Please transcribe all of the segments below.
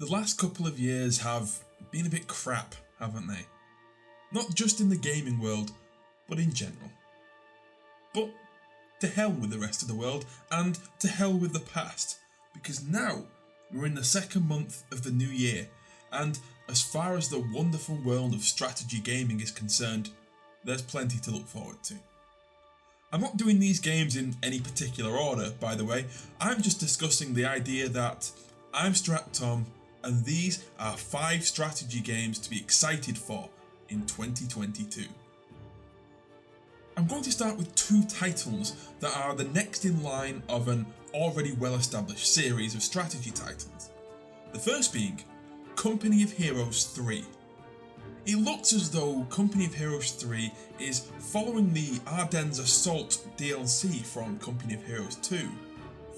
The last couple of years have been a bit crap, haven't they? Not just in the gaming world, but in general. But to hell with the rest of the world, and to hell with the past, because now we're in the second month of the new year, and as far as the wonderful world of strategy gaming is concerned, there's plenty to look forward to. I'm not doing these games in any particular order, by the way. I'm just discussing the idea that I'm Strat Tom, and these are 5 strategy games to be excited for in 2022. I'm going to start with 2 titles that are the next in line of an already well-established series of strategy titles. The first being Company of Heroes 3. It looks as though Company of Heroes 3 is following the Ardennes Assault DLC from Company of Heroes 2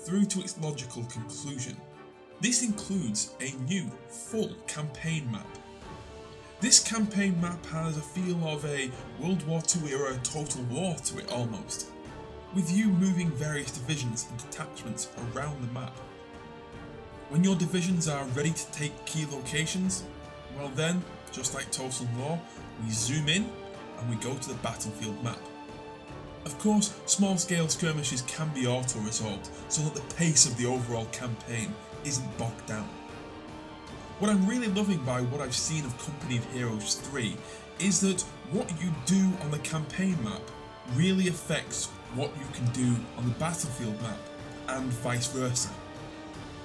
through to its logical conclusion. This includes a new full campaign map. This campaign map has a feel of a World War II era Total War to it almost, with you moving various divisions and detachments around the map. When your divisions are ready to take key locations, well then, just like Total War, we zoom in and we go to the battlefield map. Of course, small scale skirmishes can be auto-resolved so that the pace of the overall campaign isn't bogged down. What I'm really loving by what I've seen of Company of Heroes 3 is that what you do on the campaign map really affects what you can do on the battlefield map, and vice versa.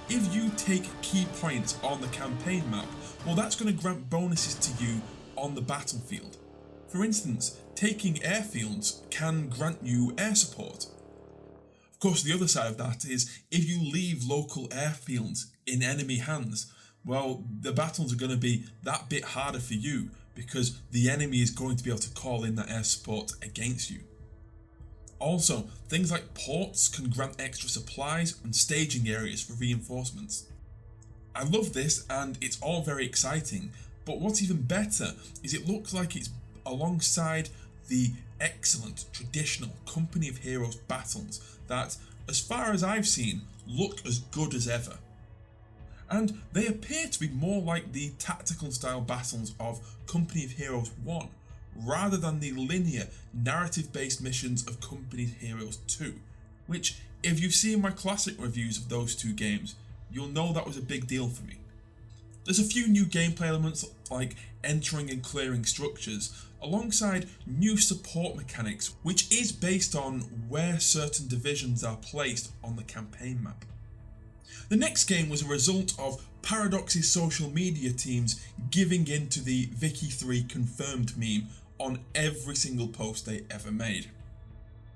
If you take key points on the campaign map, well, that's going to grant bonuses to you on the battlefield. For instance, taking airfields can grant you air support. Of course, the other side of that is if you leave local airfields in enemy hands, well, the battles are going to be that bit harder for you because the enemy is going to be able to call in that air support against you. Also, things like ports can grant extra supplies and staging areas for reinforcements. I love this and it's all very exciting, but what's even better is it looks like it's alongside the excellent traditional Company of Heroes battles that, as far as I've seen, look as good as ever. And they appear to be more like the tactical style battles of Company of Heroes 1, rather than the linear narrative based missions of Company of Heroes 2, which, if you've seen my classic reviews of those 2 games, you'll know that was a big deal for me. There's a few new gameplay elements like entering and clearing structures, alongside new support mechanics, which is based on where certain divisions are placed on the campaign map. The next game was a result of Paradox's social media teams giving in to the Vicky3 confirmed meme on every single post they ever made.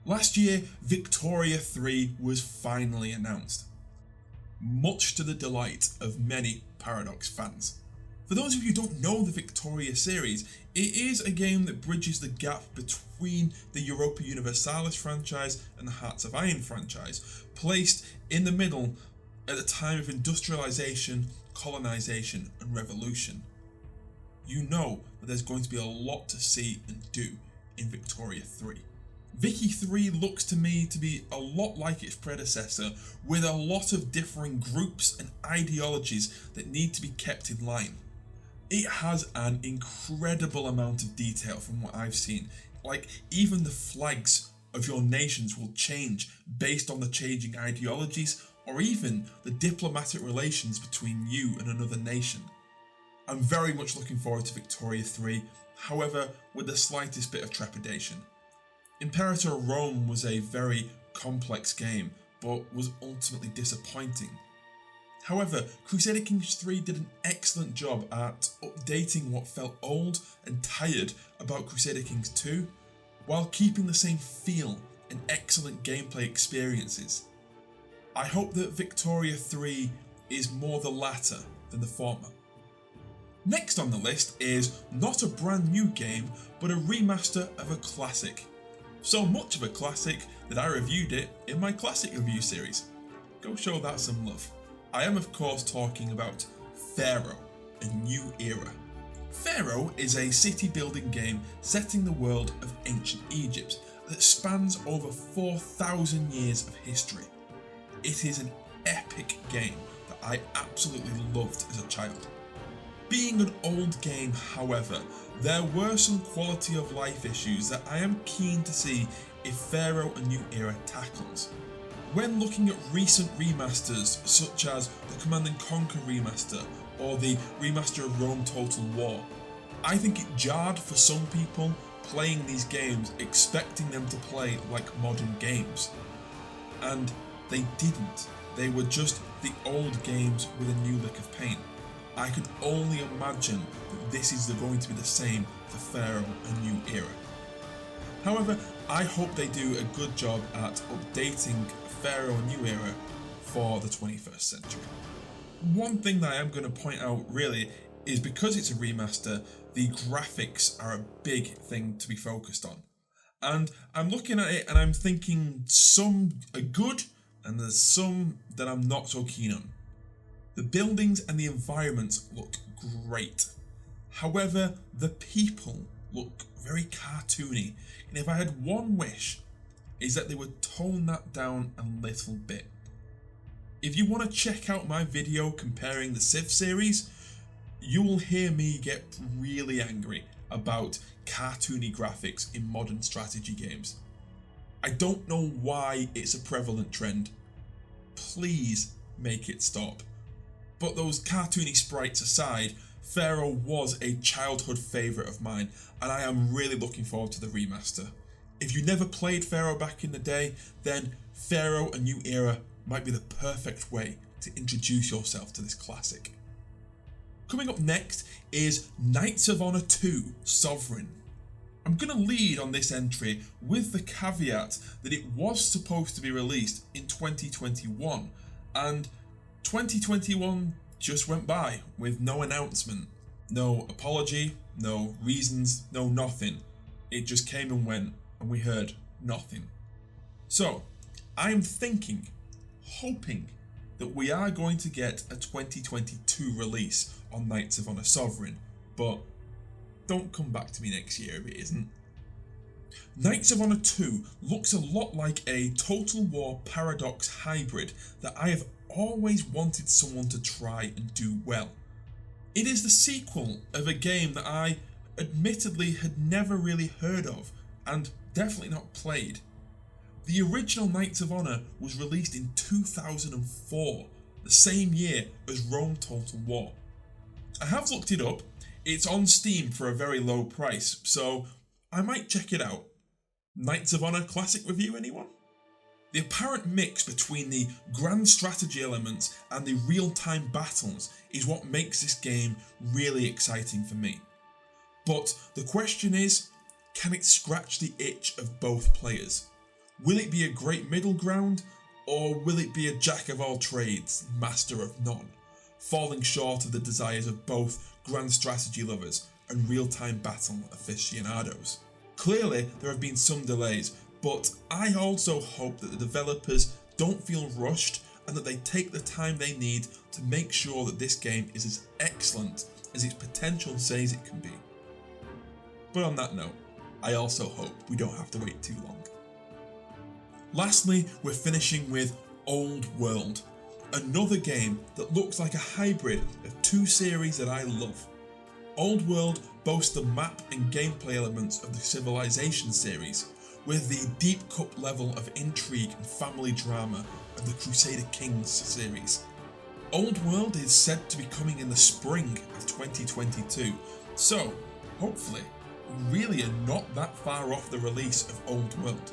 Last year, Victoria 3 was finally announced, much to the delight of many Paradox fans. For those of you who don't know the Victoria series, it is a game that bridges the gap between the Europa Universalis franchise and the Hearts of Iron franchise, placed in the middle at the time of industrialization, colonization and revolution. You know that there's going to be a lot to see and do in Victoria 3. Vicky 3 looks to me to be a lot like its predecessor, with a lot of differing groups and ideologies that need to be kept in line. It has an incredible amount of detail from what I've seen, like even the flags of your nations will change based on the changing ideologies or even the diplomatic relations between you and another nation. I'm very much looking forward to Victoria 3, however with the slightest bit of trepidation. Imperator Rome was a very complex game, but was ultimately disappointing. However, Crusader Kings 3 did an excellent job at updating what felt old and tired about Crusader Kings 2, while keeping the same feel and excellent gameplay experiences. I hope that Victoria 3 is more the latter than the former. Next on the list is not a brand new game, but a remaster of a classic. So much of a classic that I reviewed it in my classic review series. Go show that some love. I am of course talking about Pharaoh A New Era. Pharaoh is a city building game set in the world of ancient Egypt that spans over 4,000 years of history. It is an epic game that I absolutely loved as a child. Being an old game, however, there were some quality of life issues that I am keen to see if Pharaoh A New Era tackles. When looking at recent remasters such as the Command & Conquer remaster or the remaster of Rome Total War, I think it jarred for some people playing these games expecting them to play like modern games. And they didn't. They were just the old games with a new lick of paint. I can only imagine that this is going to be the same for Pharaoh A New Era. However, I hope they do a good job at updating Pharaoh A New Era for the 21st century. One thing that I am going to point out really is because it's a remaster, the graphics are a big thing to be focused on. And I'm looking at it and I'm thinking some are good and there's some that I'm not so keen on. The buildings and the environments look great. However, the people look very cartoony, and if I had one wish, is that they would tone that down a little bit. If you want to check out my video comparing the Civ series, you will hear me get really angry about cartoony graphics in modern strategy games. I don't know why it's a prevalent trend. Please make it stop. But those cartoony sprites aside, Pharaoh was a childhood favourite of mine, and I am really looking forward to the remaster. If you never played Pharaoh back in the day, then Pharaoh A New Era might be the perfect way to introduce yourself to this classic. Coming up next is Knights of Honor 2 Sovereign. I'm going to lead on this entry with the caveat that it was supposed to be released in 2021, and 2021 just went by with no announcement, no apology, no reasons, no nothing. It just came and went and we heard nothing. So I'm thinking, hoping that we are going to get a 2022 release on Knights of Honor Sovereign, but don't come back to me next year if it isn't. Knights of Honor 2 looks a lot like a Total War Paradox hybrid that I have always wanted someone to try and do well. It is the sequel of a game that I admittedly had never really heard of and definitely not played. The original Knights of Honor was released in 2004, the same year as Rome Total War. I have looked it up, it's on Steam for a very low price, so I might check it out. Knights of Honor Classic review, anyone? The apparent mix between the grand strategy elements and the real-time battles is what makes this game really exciting for me. But the question is, can it scratch the itch of both players? Will it be a great middle ground, or will it be a jack of all trades, master of none, falling short of the desires of both grand strategy lovers and real-time battle aficionados? Clearly, there have been some delays, but I also hope that the developers don't feel rushed and that they take the time they need to make sure that this game is as excellent as its potential says it can be. But on that note, I also hope we don't have to wait too long. Lastly, we're finishing with Old World, another game that looks like a hybrid of two series that I love. Old World boasts the map and gameplay elements of the Civilization series, with the deep cut level of intrigue and family drama of the Crusader Kings series. Old World is said to be coming in the spring of 2022, so hopefully we really are not that far off the release of Old World.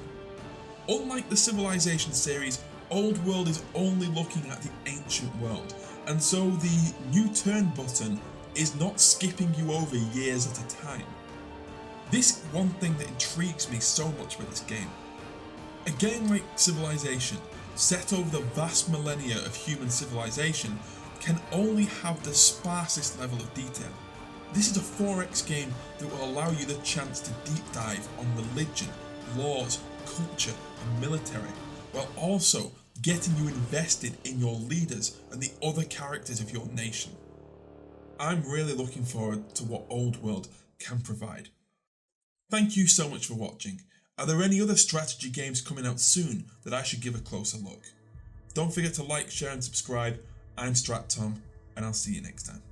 Unlike the Civilization series, Old World is only looking at the ancient world, and so the new turn button is not skipping you over years at a time. This is one thing that intrigues me so much with this game. A game like Civilization, set over the vast millennia of human civilization, can only have the sparsest level of detail. This is a 4X game that will allow you the chance to deep dive on religion, laws, culture and military, while also getting you invested in your leaders and the other characters of your nation. I'm really looking forward to what Old World can provide. Thank you so much for watching. Are there any other strategy games coming out soon that I should give a closer look? Don't forget to like, share and subscribe, I'm Strat Tom, and I'll see you next time.